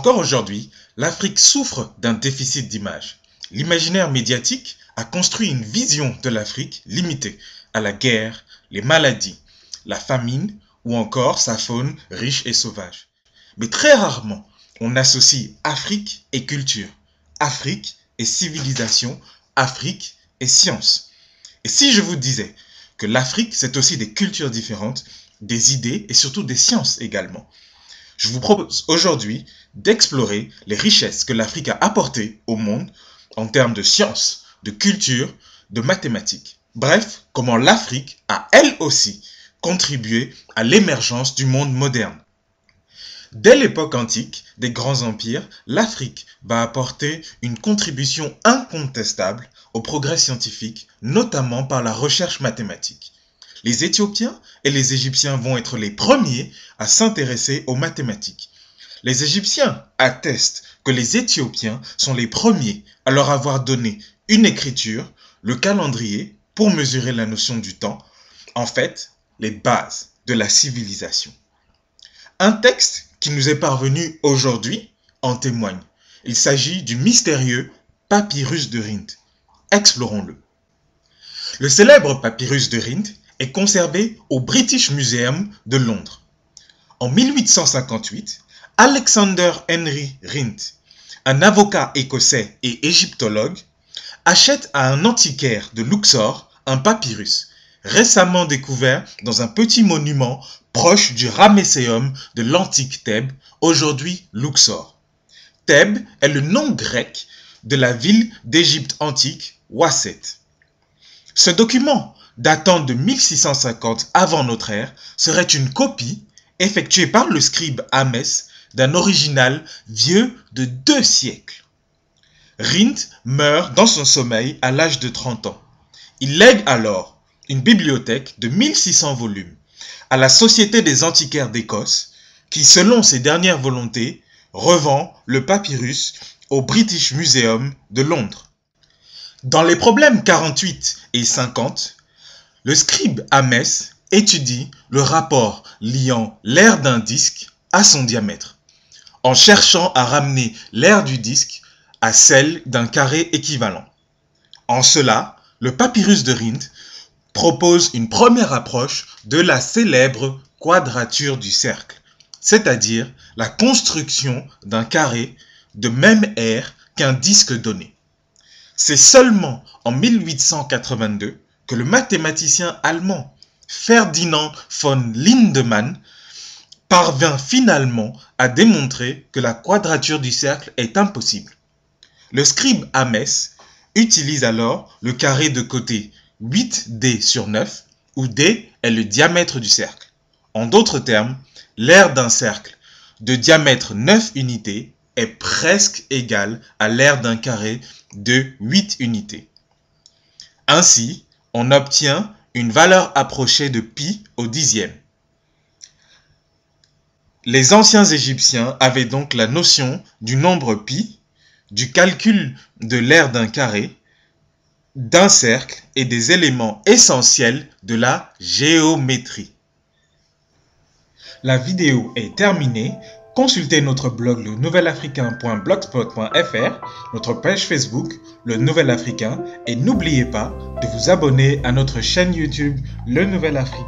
Encore aujourd'hui, l'Afrique souffre d'un déficit d'image. L'imaginaire médiatique a construit une vision de l'Afrique limitée à la guerre, les maladies, la famine ou encore sa faune riche et sauvage. Mais très rarement, on associe Afrique et culture, Afrique et civilisation, Afrique et science. Et si je vous disais que l'Afrique, c'est aussi des cultures différentes, des idées et surtout des sciences également. Je vous propose aujourd'hui d'explorer les richesses que l'Afrique a apportées au monde en termes de sciences, de culture, de mathématiques. Bref, comment l'Afrique a elle aussi contribué à l'émergence du monde moderne. Dès l'époque antique des grands empires, l'Afrique va apporter une contribution incontestable au progrès scientifique, notamment par la recherche mathématique. Les Éthiopiens et les Égyptiens vont être les premiers à s'intéresser aux mathématiques. Les Égyptiens attestent que les Éthiopiens sont les premiers à leur avoir donné une écriture, le calendrier, pour mesurer la notion du temps, en fait, les bases de la civilisation. Un texte qui nous est parvenu aujourd'hui en témoigne. Il s'agit du mystérieux papyrus de Rhind. Explorons-le. Le célèbre papyrus de Rhind est conservé au British Museum de Londres. En 1858, Alexander Henry Rhind, un avocat écossais et égyptologue, achète à un antiquaire de Luxor un papyrus, récemment découvert dans un petit monument proche du Ramesséum de l'antique Thèbes, aujourd'hui Luxor. Thèbes est le nom grec de la ville d'Égypte antique, Ouasset. Ce document, datant de 1650 avant notre ère, serait une copie effectuée par le scribe Ahmès d'un original vieux de 2 siècles. Rhind meurt dans son sommeil à l'âge de 30 ans. Il lègue alors une bibliothèque de 1600 volumes à la Société des antiquaires d'Écosse qui, selon ses dernières volontés, revend le papyrus au British Museum de Londres. Dans les problèmes 48 et 50, le scribe Ahmès étudie le rapport liant l'aire d'un disque à son diamètre, en cherchant à ramener l'aire du disque à celle d'un carré équivalent. En cela, le papyrus de Rhind propose une première approche de la célèbre quadrature du cercle, c'est-à-dire la construction d'un carré de même aire qu'un disque donné. C'est seulement en 1882 que le mathématicien allemand Ferdinand von Lindemann parvint finalement à démontrer que la quadrature du cercle est impossible. Le scribe Ahmès utilise alors le carré de côté 8D sur 9, où D est le diamètre du cercle. En d'autres termes, l'aire d'un cercle de diamètre 9 unités est presque égale à l'aire d'un carré de 8 unités. Ainsi, on obtient une valeur approchée de pi au dixième. Les anciens Égyptiens avaient donc la notion du nombre pi, du calcul de l'aire d'un carré, d'un cercle et des éléments essentiels de la géométrie. La vidéo est terminée. Consultez notre blog lenouvelafricain.blogspot.fr, notre page Facebook, Le Nouvel Africain, et n'oubliez pas de vous abonner à notre chaîne YouTube Le Nouvel Africain.